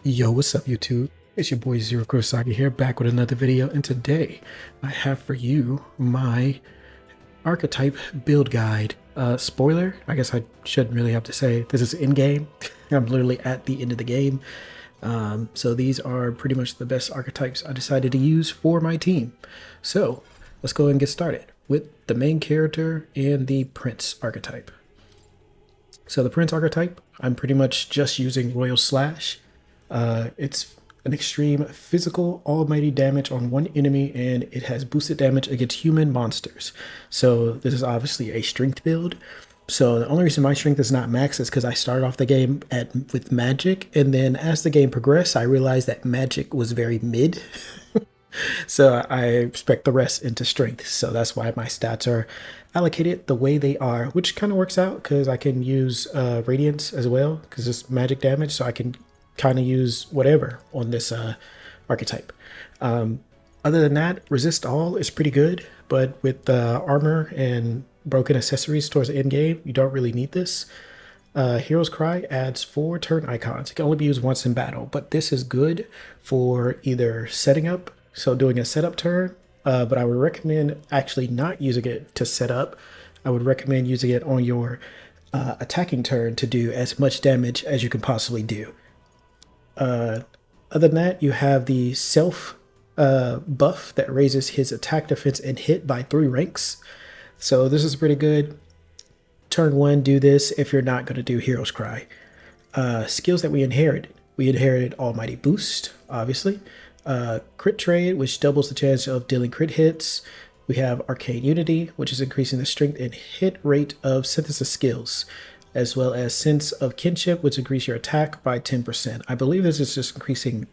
Yo, what's up YouTube? It's your boy Zero Kurasagi here, back with another video, and today I have for you my Archetype build guide. Spoiler, I guess I shouldn't really have to say this is in-game. I'm literally at the end of the game. So these are pretty much the best archetypes I decided to use for my team. So let's go ahead and get started with the main character and the Prince archetype. So the Prince archetype, I'm pretty much just using Royal Slash. It's an extreme physical almighty damage on one enemy, and it has boosted damage against human monsters. So this is obviously a strength build. So the only reason my strength is not max is because I started off the game with magic, and then as the game progressed, I realized that magic was very mid. So I expect the rest into strength. So that's why my stats are allocated the way they are, which kind of works out because I can use radiance as well because it's magic damage. So I can kind of use whatever on this archetype. Other than that, resist all is pretty good, but with armor and broken accessories towards the end game, you don't really need this. Hero's Cry adds 4 turn icons. It can only be used once in battle, but this is good for either setting up, so doing a setup turn, but I would recommend actually not using it to set up. I would recommend using it on your attacking turn to do as much damage as you can possibly do. Other than that, you have the self buff that raises his attack, defense, and hit by 3 ranks. So this is pretty good. Turn 1, do this if you're not going to do Hero's Cry. Skills that we inherited. We inherited Almighty Boost, obviously. Crit Trade, which doubles the chance of dealing crit hits. We have Arcane Unity, which is increasing the strength and hit rate of synthesis skills, as well as Sense of Kinship, which increase your attack by 10%. I believe this is just increasing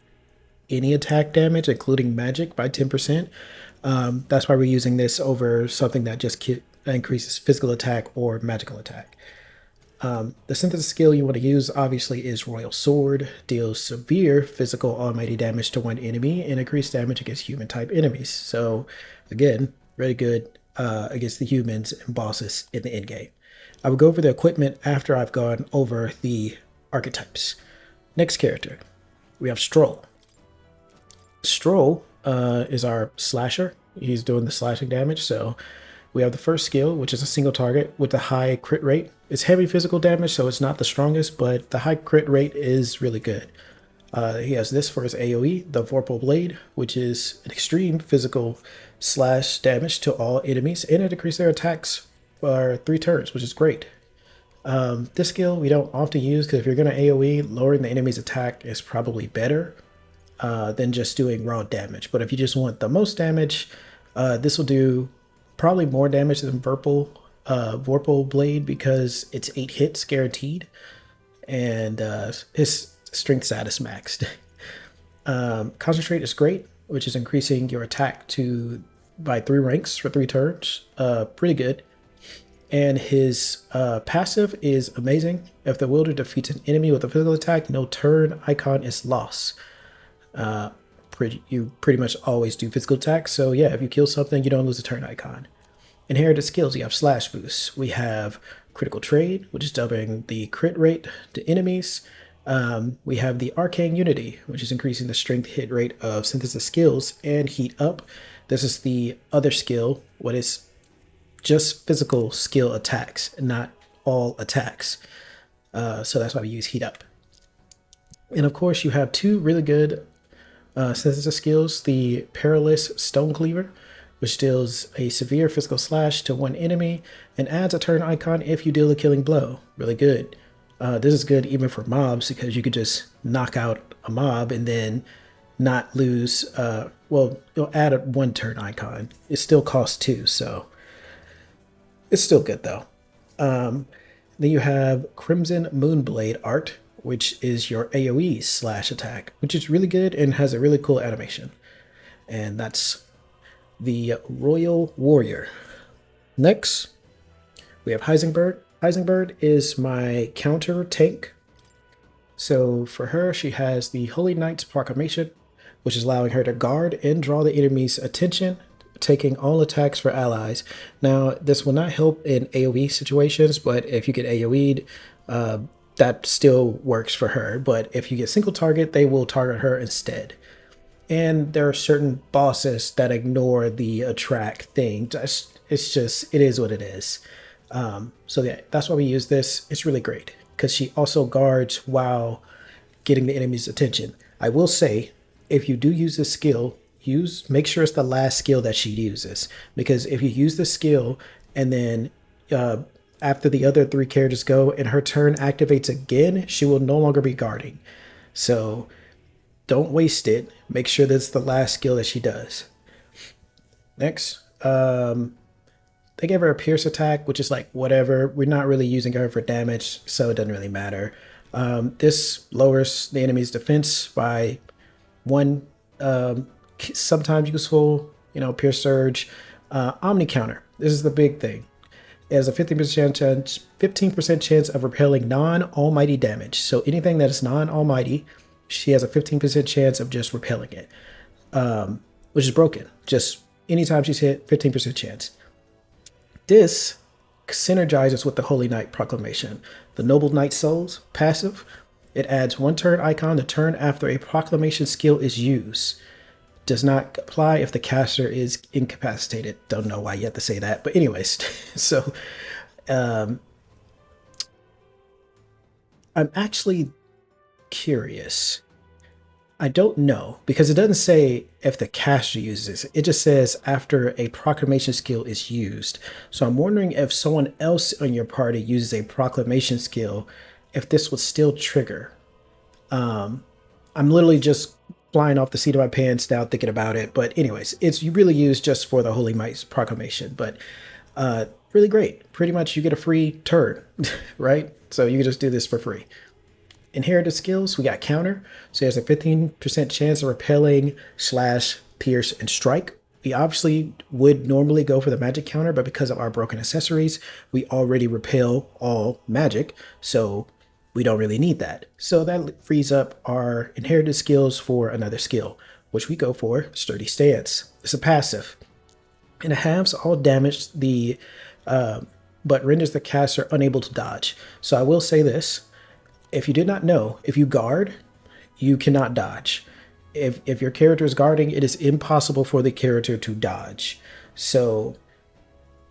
any attack damage, including magic, by 10%. That's why we're using this over something that just increases physical attack or magical attack. The synthesis skill you want to use, obviously, is Royal Sword. Deals severe physical almighty damage to one enemy and increased damage against human-type enemies. So, again, really good against the humans and bosses in the endgame. I will go over the equipment after I've gone over the archetypes. Next character, we have Stroll. Stroll is our slasher. He's doing the slashing damage, so we have the first skill, which is a single target with a high crit rate. It's heavy physical damage, so it's not the strongest, but the high crit rate is really good. He has this for his AoE, the Vorpal Blade, which is an extreme physical slash damage to all enemies, and it decreases their attacks for 3 turns, which is great. This skill we don't often use because if you're going to AoE, lowering the enemy's attack is probably better than just doing raw damage. But if you just want the most damage, this will do probably more damage than Vorpal Blade because it's 8 hits guaranteed, and his strength stat is maxed. Concentrate is great, which is increasing your attack by 3 ranks for 3 turns. Pretty good. And his passive is amazing. If the wielder defeats an enemy with a physical attack, no turn icon is lost. You pretty much always do physical attacks, so yeah, if you kill something, you don't lose a turn icon. Inherited skills, you have Slash Boost. We have Critical Trade, which is doubling the crit rate to enemies. We have the Arcane Unity, which is increasing the strength hit rate of synthesis skills, and Heat Up. This is the other skill, what is just physical skill attacks, not all attacks. So that's why we use Heat Up. And of course, you have 2 really good synthesis skills, the Perilous Stone Cleaver, which deals a severe physical slash to one enemy and adds a turn icon if you deal a killing blow. Really good. This is good even for mobs because you could just knock out a mob and then not lose, well, you'll add a 1 turn icon. It still costs 2, so it's still good though. Then you have Crimson Moonblade Art, which is your AoE slash attack, which is really good and has a really cool animation. And that's the Royal Warrior. Next, we have Heisenberg. Heisenberg is my counter tank. So for her, she has the Holy Knight's Proclamation, which is allowing her to guard and draw the enemy's attention, taking all attacks for allies. Now, this will not help in AoE situations, but if you get AoE'd, that still works for her. But if you get single target, they will target her instead. And there are certain bosses that ignore the attract thing. It's just, it is what it is. So yeah, that's why we use this. It's really great because she also guards while getting the enemy's attention. I will say, if you do use this skill, make sure it's the last skill that she uses, because if you use the skill and then after the other three characters go and her turn activates again, she will no longer be guarding. So don't waste it. Make sure that's the last skill that she does. Next, they gave her a pierce attack, which is like whatever. We're not really using her for damage, so it doesn't really matter. This lowers the enemy's defense by one, sometimes useful, pierce surge. Omni counter. This is the big thing. It has a 15% chance of repelling non-almighty damage. So anything that is non-almighty, she has a 15% chance of just repelling it, which is broken. Just anytime she's hit, 15% chance. This synergizes with the Holy Knight Proclamation. The Noble Knight Souls passive, it adds one turn icon the turn after a proclamation skill is used. Does not apply if the caster is incapacitated. Don't know why you have to say that, but anyways. So I'm actually curious. I don't know, because it doesn't say if the caster uses it. It just says after a proclamation skill is used. So I'm wondering if someone else on your party uses a proclamation skill, if this would still trigger. I'm literally just flying off the seat of my pants now thinking about it. But anyways, it's really used just for the Holy Knight's Proclamation. But really great. Pretty much you get a free turn, right? So you can just do this for free. Inherited skills, we got counter. So there's a 15% chance of repelling / pierce and strike. We obviously would normally go for the magic counter, but because of our broken accessories, we already repel all magic. So we don't really need that. So that frees up our inherited skills for another skill, which we go for Sturdy Stance. It's a passive. And it halves all damage but renders the caster unable to dodge. So I will say this. If you did not know, if you guard, you cannot dodge. If your character is guarding, it is impossible for the character to dodge. So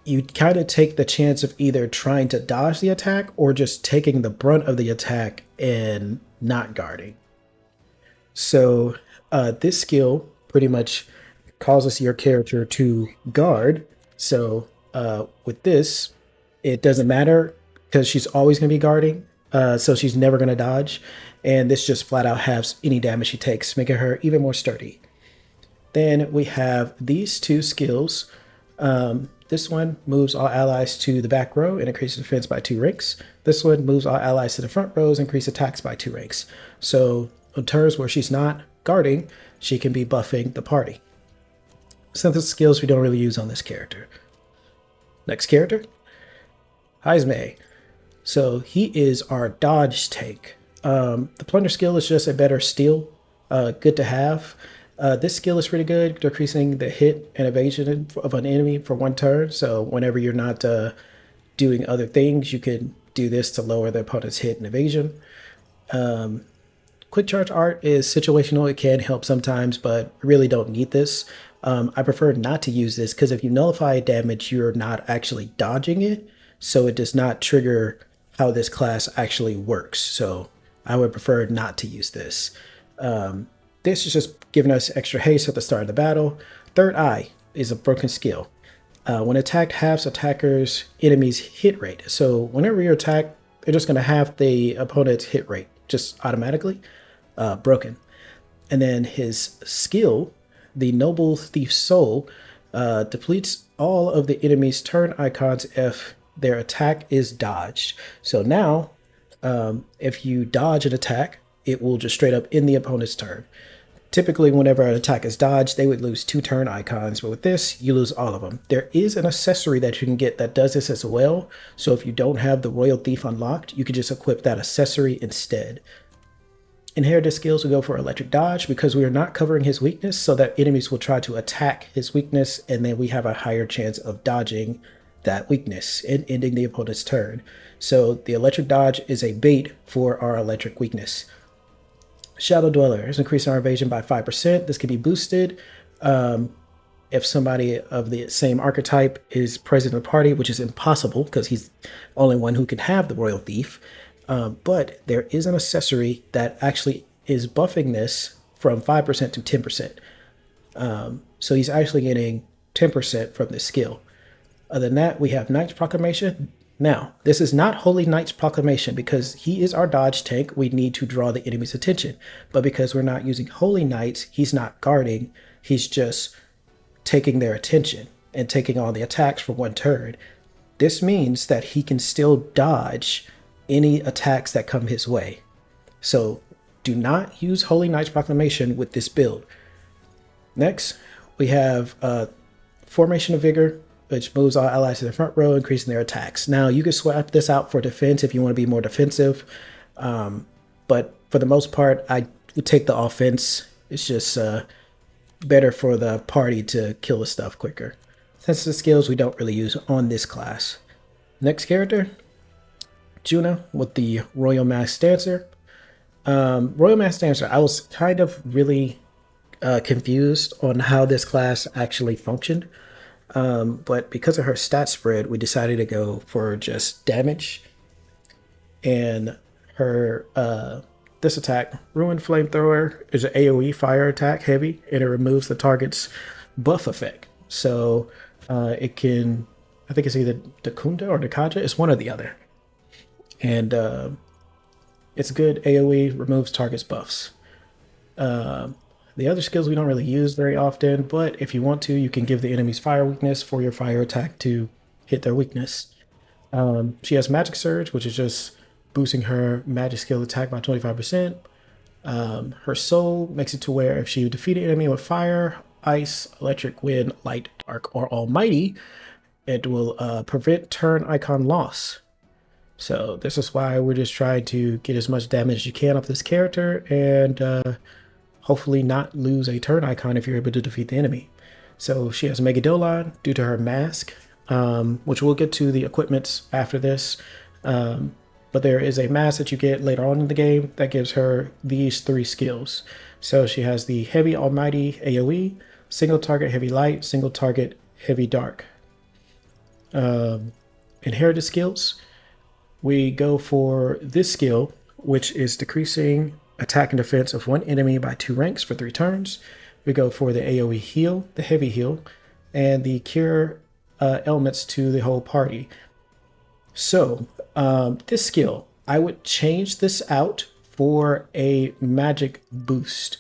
you kind of take the chance of either trying to dodge the attack or just taking the brunt of the attack and not guarding. So this skill pretty much causes your character to guard. So with this, it doesn't matter because she's always going to be guarding. So she's never going to dodge. And this just flat out halves any damage she takes, making her even more sturdy. Then we have these two skills. This one moves all allies to the back row and increases defense by 2 ranks. This one moves all allies to the front rows and increases attacks by 2 ranks. So on turns where she's not guarding, she can be buffing the party. Synthesis skills we don't really use on this character. Next character, Heismei. So he is our dodge tank. The plunder skill is just a better steal. Good to have. This skill is pretty good, decreasing the hit and evasion of an enemy for 1 turn. So whenever you're not doing other things, you can do this to lower the opponent's hit and evasion. Quick charge art is situational. It can help sometimes, but really don't need this. I prefer not to use this because if you nullify damage, you're not actually dodging it. So it does not trigger how this class actually works. So I would prefer not to use this. This is just giving us extra haste at the start of the battle. Third Eye is a broken skill. When attacked, halves attackers' enemy's hit rate. So whenever you're attacked, they're just going to have the opponent's hit rate just automatically broken. And then his skill, the Noble Thief's Soul, depletes all of the enemy's turn icons if their attack is dodged. So now, if you dodge an attack, it will just straight up end the opponent's turn. Typically, whenever an attack is dodged, they would lose 2 turn icons, but with this, you lose all of them. There is an accessory that you can get that does this as well. So if you don't have the Royal Thief unlocked, you can just equip that accessory instead. Inherited skills will go for electric dodge because we are not covering his weakness, so that enemies will try to attack his weakness, and then we have a higher chance of dodging that weakness and ending the opponent's turn. So the electric dodge is a bait for our electric weakness. Shadow Dweller is increasing our evasion by 5%. This can be boosted if somebody of the same archetype is present in the party, which is impossible because he's the only one who can have the Royal Thief. But there is an accessory that actually is buffing this from 5% to 10%. So he's actually getting 10% from this skill. Other than that, we have Knight's Proclamation. Now, this is not Holy Knight's Proclamation because he is our dodge tank. We need to draw the enemy's attention. But because we're not using Holy Knights, he's not guarding. He's just taking their attention and taking on the attacks for one turn. This means that he can still dodge any attacks that come his way. So do not use Holy Knight's Proclamation with this build. Next, we have Formation of Vigor, which moves all allies to the front row, increasing their attacks. Now, you can swap this out for defense if you want to be more defensive. But for the most part, I would take the offense. It's just better for the party to kill the stuff quicker. Sensitive skills we don't really use on this class. Next character, Juna with the Royal Masked Dancer. Royal Masked Dancer, I was kind of really confused on how this class actually functioned. But because of her stat spread, we decided to go for just damage. And her this attack, Ruined Flamethrower, is an AoE fire attack, heavy, and it removes the target's buff effect. So it can, I think it's either Dakunda or Dakaja, it's one or the other. And it's good AoE, removes target's buffs. The other skills we don't really use very often, but if you want to, you can give the enemy's fire weakness for your fire attack to hit their weakness. She has Magic Surge, which is just boosting her magic skill attack by 25%. Her soul makes it to where if she defeat an enemy with fire, ice, electric, wind, light, dark, or almighty, it will prevent turn icon loss. So this is why we're just trying to get as much damage as you can off this character and hopefully not lose a turn icon if you're able to defeat the enemy. So she has Mega Dolon due to her mask, which we'll get to the equipments after this. But there is a mask that you get later on in the game that gives her these 3 skills. So she has the Heavy Almighty AoE, Single Target Heavy Light, Single Target Heavy Dark. Inherited skills, we go for this skill, which is decreasing attack and defense of one enemy by 2 ranks for 3 turns. We go for the AoE heal, the heavy heal, and the cure elements to the whole party. So this skill, I would change this out for a magic boost,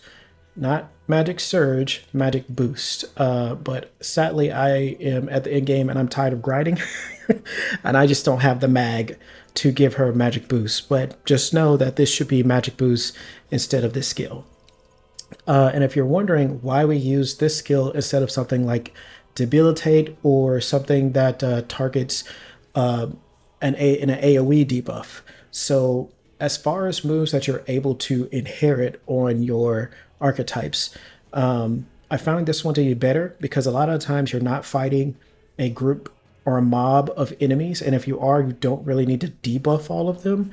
not magic surge, magic boost. But sadly, I am at the end game and I'm tired of grinding, and I just don't have the mag to give her magic boost. But just know that this should be magic boost instead of this skill. And if you're wondering why we use this skill instead of something like debilitate or something that targets an AoE debuff. So as far as moves that you're able to inherit on your archetypes, I found this one to be better because a lot of times you're not fighting a group or a mob of enemies, and if you are, you don't really need to debuff all of them.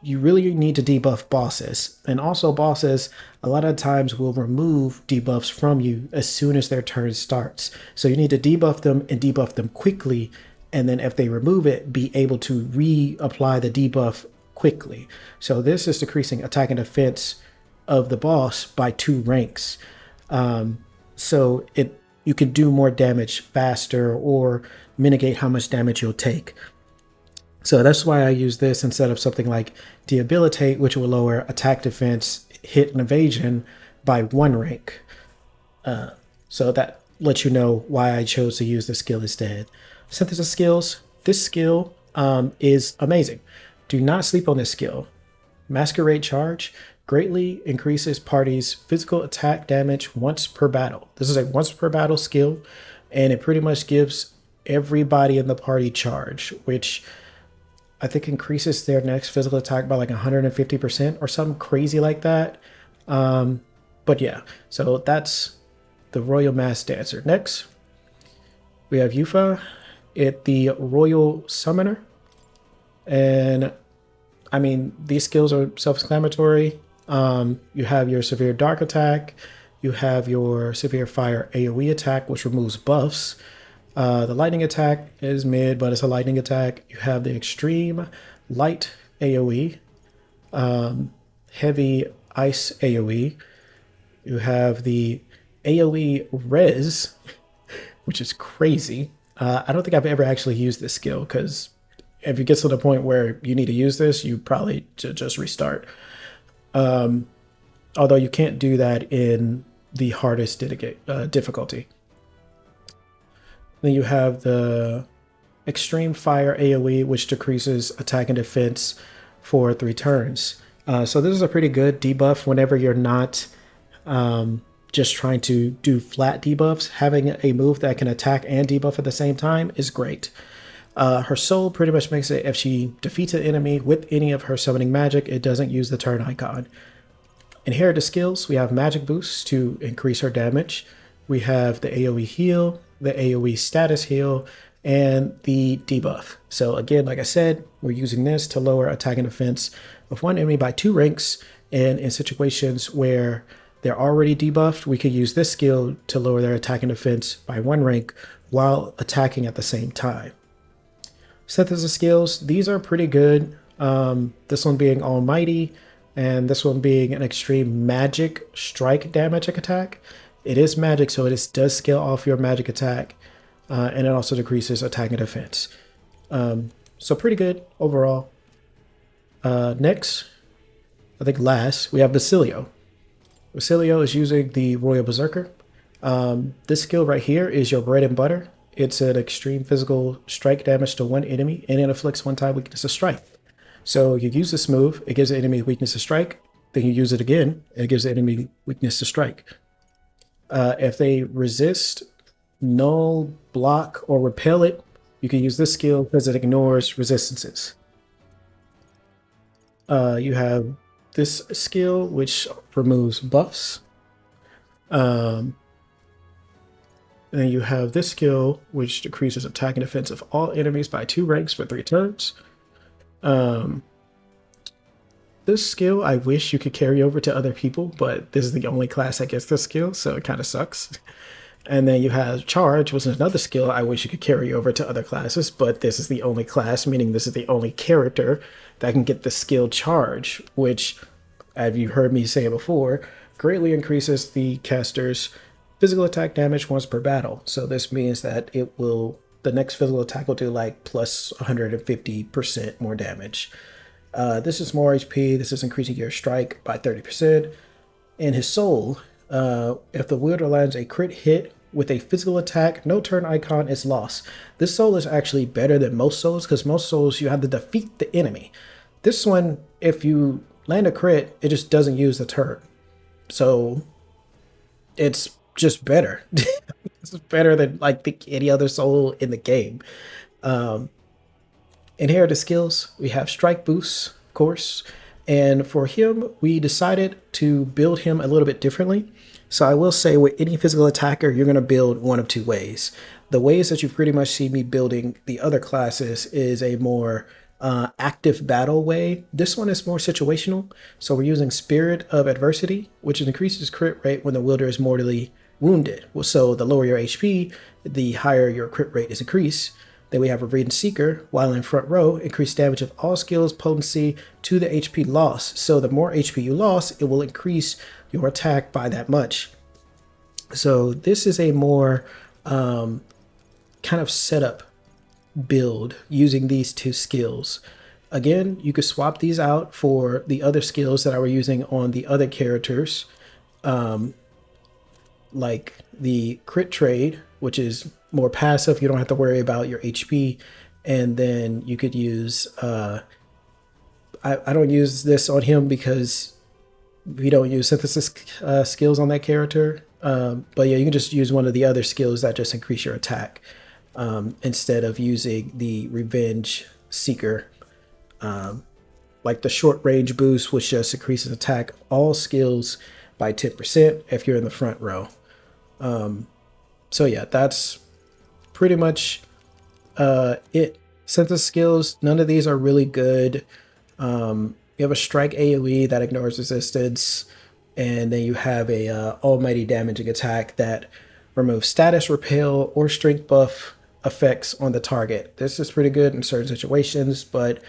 You really need to debuff bosses, and also bosses a lot of times will remove debuffs from you as soon as their turn starts. So you need to debuff them and debuff them quickly, and then if they remove it, be able to reapply the debuff quickly. So this is decreasing attack and defense of the boss by 2 ranks. So you can do more damage faster or mitigate how much damage you'll take. So that's why I use this instead of something like debilitate, which will lower attack, defense, hit, and evasion by 1 rank. So that lets you know why I chose to use this skill instead. Synthesis skills. This skill is amazing. Do not sleep on this skill. Masquerade Charge greatly increases party's physical attack damage once per battle. This is a once per battle skill, and it pretty much gives everybody in the party charge, which I think increases their next physical attack by like 150% or something crazy like that. But yeah, so that's the Royal Masked Dancer. Next, we have Yufa. the Royal Summoner. And I mean, these skills are self-explanatory. You have your Severe Dark attack. You have your Severe Fire AoE attack, which removes buffs. The Lightning attack is mid, but it's a lightning attack. You have the Extreme Light AoE, Heavy Ice AoE. You have the AoE Res, which is crazy. I don't think I've ever actually used this skill because if it gets to the point where you need to use this, you probably just restart. Although you can't do that in the hardest difficulty. Then you have the Extreme Fire AoE, which decreases attack and defense for 3 turns. So this is a pretty good debuff whenever you're not just trying to do flat debuffs. Having a move that can attack and debuff at the same time is great. Her soul pretty much makes it if she defeats an enemy with any of her summoning magic, it doesn't use the turn icon. Inherited skills, we have magic boosts to increase her damage. We have the AoE heal, the AoE status heal, and the debuff. So again, like I said, we're using this to lower attack and defense of one enemy by 2 ranks. And in situations where they're already debuffed, we could use this skill to lower their attack and defense by 1 rank while attacking at the same time. Synthesis skills, these are pretty good. This one being Almighty, and this one being an extreme magic strike damage attack. It is magic, so it does scale off your magic attack, and it also decreases attack and defense. So pretty good overall. Next, I think last, we have Basilio. Basilio is using the Royal Berserker. This skill right here is your bread and butter. It's an extreme physical strike damage to one enemy, and it inflicts 1-time weakness to strike. So you use this move, it gives the enemy weakness to strike, then you use it again, and it gives the enemy weakness to strike. If they resist, null, block, or repel it, you can use this skill because it ignores resistances. You have this skill, which removes buffs. And then you have this skill, which decreases attack and defense of all enemies by 2 ranks for 3 turns. This skill, I wish you could carry over to other people, but this is the only class that gets this skill, so it kind of sucks. And then you have Charge, which is another skill I wish you could carry over to other classes, but this is the only class, meaning this is the only character that can get the skill Charge, which, as you've heard me say before, greatly increases the caster's physical attack damage once per battle. So this means that the next physical attack will do like plus 150% more damage. This is more HP. This is increasing your strike by 30%. And his soul, if the wielder lands a crit hit with a physical attack, no turn icon is lost. This soul is actually better than most souls because most souls you have to defeat the enemy. This one, if you land a crit, it just doesn't use the turn. So it's just better. This is better than like any other soul in the game. Inherited skills, we have strike boosts, of course. And for him, we decided to build him a little bit differently. So I will say with any physical attacker, you're going to build one of 2 ways. The ways that you pretty much see me building the other classes is a more active battle way. This one is more situational. So we're using Spirit of Adversity, which increases crit rate when the wielder is mortally wounded. So the lower your HP, the higher your crit rate is increased. Then we have Reverend Seeker, while in front row, increased damage of all skills potency to the HP loss. So the more HP you lost, it will increase your attack by that much. So this is a more kind of setup build using these 2 skills. Again, you could swap these out for the other skills that I were using on the other characters. Like the crit trade, which is more passive. You don't have to worry about your HP. And then you could use, I don't use this on him because we don't use synthesis skills on that character. But yeah, you can just use one of the other skills that just increase your attack instead of using the Revenge Seeker. Like the short range boost, which just increases attack all skills by 10% if you're in the front row. So yeah, that's pretty much It Senses skills, none of these are really good. You have a strike AoE that ignores resistance, and then you have a almighty damaging attack that removes status, repel, or strength buff effects on the target. This is pretty good in certain situations, but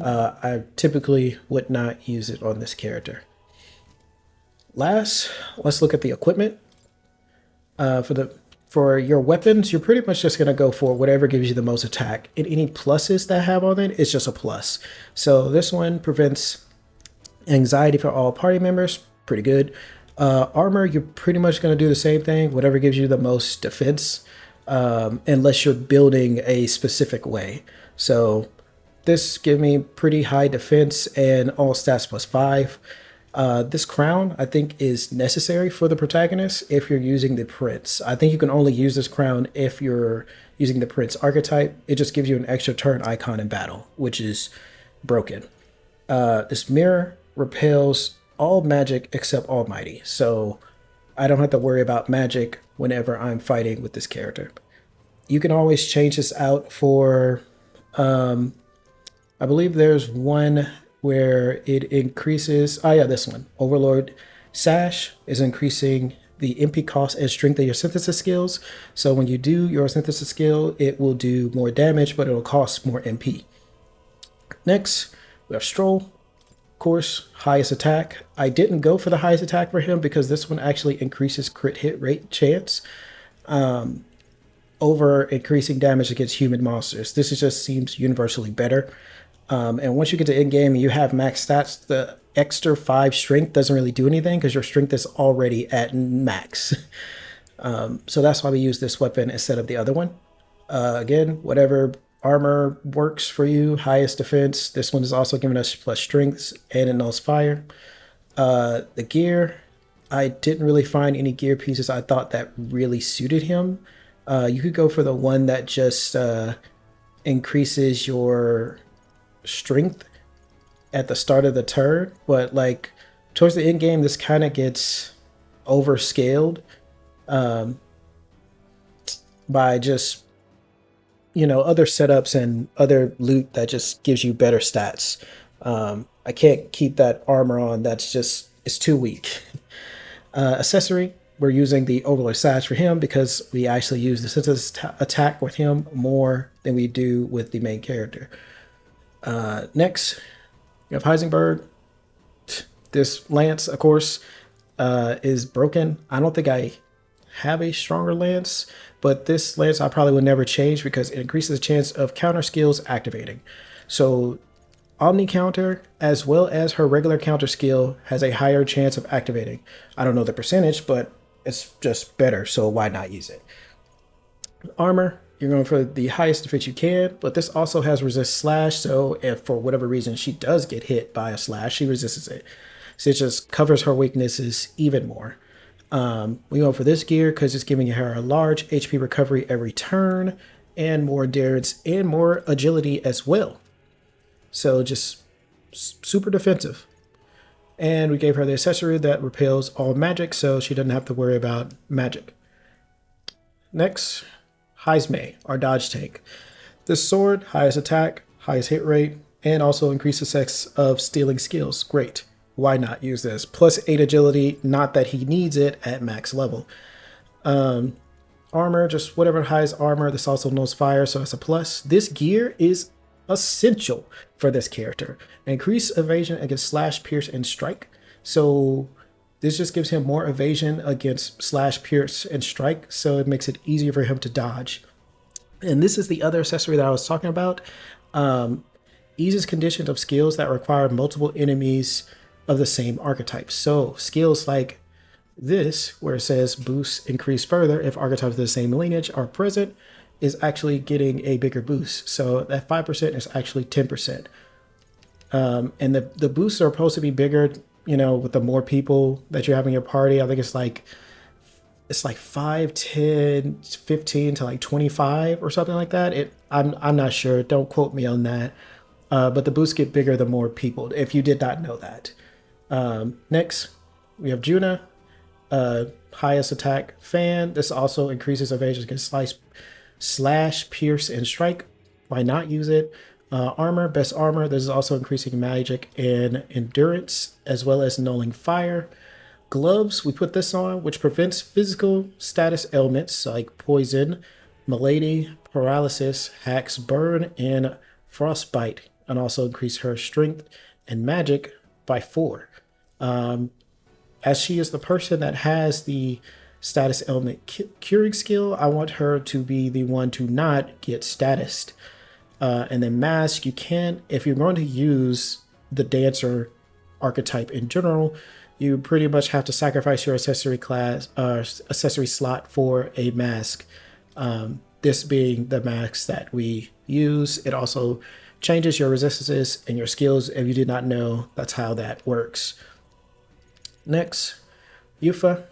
I typically would not use it on this character. Last, let's look at the equipment. For your weapons, you're pretty much just gonna go for whatever gives you the most attack. And any pluses that I have on it, it's just a plus. So this one prevents anxiety for all party members, pretty good. Armor, you're pretty much gonna do the same thing, whatever gives you the most defense, unless you're building a specific way. So this gives me pretty high defense and all stats +5. This crown, I think, is necessary for the protagonist if you're using the prince. I think you can only use this crown if you're using the prince archetype. It just gives you an extra turn icon in battle, which is broken. This mirror repels all magic except Almighty, so I don't have to worry about magic whenever I'm fighting with this character. You can always change this out for, I believe there's one where it increases. Oh yeah, this one. Overlord Sash is increasing the MP cost and strength of your synthesis skills. So when you do your synthesis skill, it will do more damage, but it'll cost more MP. Next, we have Stroll. Of course, highest attack. I didn't go for the highest attack for him because this one actually increases crit hit rate chance over increasing damage against human monsters. This just seems universally better. And once you get to end game and you have max stats, the extra 5 strength doesn't really do anything because your strength is already at max. So that's why we use this weapon instead of the other one. Again, whatever armor works for you, highest defense. This one is also giving us plus strengths and it knows fire. The gear, I didn't really find any gear pieces I thought that really suited him. You could go for the one that just increases your strength at the start of the turn, but like towards the end game, this kind of gets overscaled by just, you know, other setups and other loot that just gives you better stats. I can't keep that armor on. It's too weak. Accessory, we're using the Overlord Sash for him because we actually use the synthesis attack with him more than we do with the main character. Next, you have Heisenberg. This lance, of course, is broken. I don't think I have a stronger lance, but this lance I probably would never change because it increases the chance of counter skills activating. So Omni counter, as well as her regular counter skill, has a higher chance of activating. I don't know the percentage, but it's just better, so why not use it? Armor, you're going for the highest defense you can, but this also has resist slash, so if for whatever reason she does get hit by a slash, she resists it. So it just covers her weaknesses even more. We go for this gear because it's giving her a large HP recovery every turn, and more endurance and more agility as well. So just super defensive. And we gave her the accessory that repels all magic, so she doesn't have to worry about magic. Next, Heismei, our dodge tank. This sword, highest attack, highest hit rate, and also increases sex of stealing skills. Great. Why not use this? Plus 8 agility, not that he needs it at max level. Armor, just whatever highest armor. This also knows fire, so it's a plus. This gear is essential for this character. Increase evasion against slash, pierce, and strike. So this just gives him more evasion against slash, pierce, and strike, so it makes it easier for him to dodge. And this is the other accessory that I was talking about. Eases conditions of skills that require multiple enemies of the same archetype. So skills like this, where it says boost increase further if archetypes of the same lineage are present, is actually getting a bigger boost. So that 5% is actually 10%. And the boosts are supposed to be bigger, you know, with the more people that you have in your party. I think it's like 5, 10, 15 to like 25 or something like that. I'm not sure. Don't quote me on that. But the boosts get bigger the more people, if you did not know that. Next, we have Juna, highest attack fan. This also increases evasion against Slash, Pierce, and Strike. Why not use it? Armor, best armor. This is also increasing magic and endurance, as well as nulling fire. Gloves, we put this on, which prevents physical status ailments like poison, malady, paralysis, hacks, burn, and frostbite, and also increase her strength and magic by 4. As she is the person that has the status ailment curing skill, I want her to be the one to not get statused. And then mask, you can, if you're going to use the dancer archetype in general, you pretty much have to sacrifice your accessory class, accessory slot for a mask. This being the mask that we use. It also changes your resistances and your skills. If you did not know, that's how that works. Next, Yufa,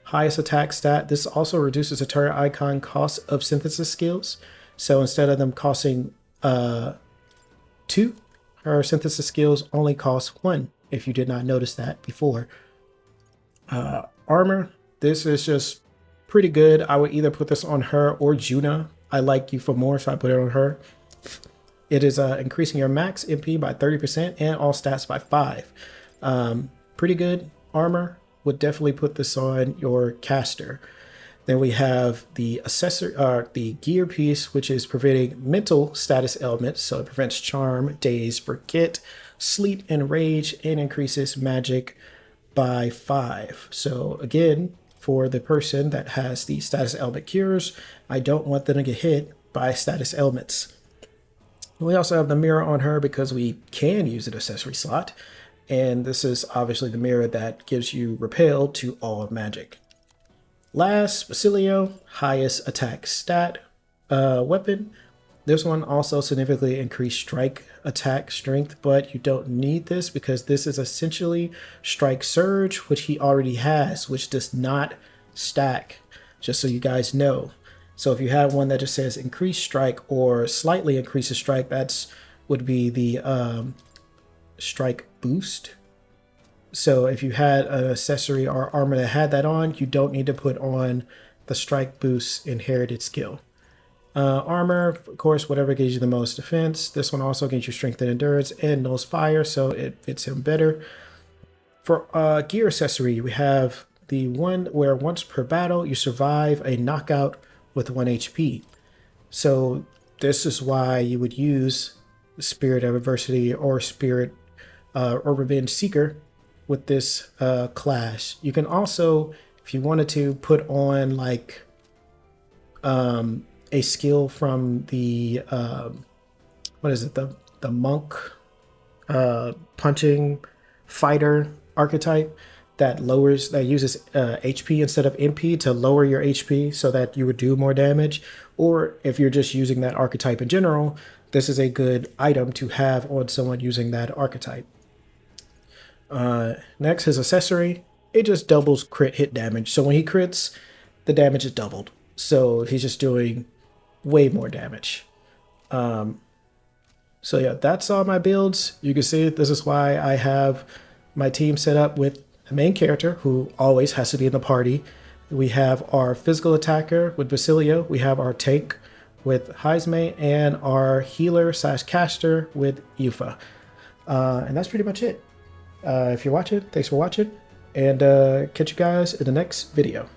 highest attack stat. This also reduces the turret icon cost of synthesis skills. So instead of them costing 2, her synthesis skills only cost 1, if you did not notice that before. Armor, this is just pretty good. I would either put this on her or Juna. I like Yufa more, so I put it on her. It is increasing your max MP by 30% and all stats by 5. Pretty good armor. Would definitely put this on your caster. Then we have the accessory, the gear piece, which is preventing mental status ailments. So it prevents charm, daze, forget, sleep, and rage, and increases magic by 5. So again, for the person that has the status ailment cures, I don't want them to get hit by status ailments. We also have the mirror on her because we can use an accessory slot. And this is obviously the mirror that gives you repel to all magic. Last, Basilio, highest attack stat weapon. This one also significantly increased strike attack strength, but you don't need this because this is essentially strike surge, which he already has, which does not stack, just so you guys know. So if you have one that just says increase strike or slightly increases strike, that's would be the strike boost. So if you had an accessory or armor that had that on, you don't need to put on the strike boost inherited skill. Armor, of course, whatever gives you the most defense. This one also gives you strength and endurance and nulls fire, so it fits him better. For gear accessory, we have the one where once per battle, you survive a knockout with 1 HP. So this is why you would use Spirit of Adversity or Spirit or Revenge Seeker with this class. You can also, if you wanted to, put on like a skill from the what is it, the monk punching fighter archetype that uses HP instead of MP to lower your HP so that you would do more damage. Or if you're just using that archetype in general, this is a good item to have on someone using that archetype. Next, his accessory, it just doubles crit hit damage. So when he crits, the damage is doubled. So he's just doing way more damage. So yeah, that's all my builds. You can see this is why I have my team set up with the main character who always has to be in the party. We have our physical attacker with Basilio. We have our tank with Heisme and our healer / caster with Yufa. And that's pretty much it. If you're watching, thanks for watching, and catch you guys in the next video.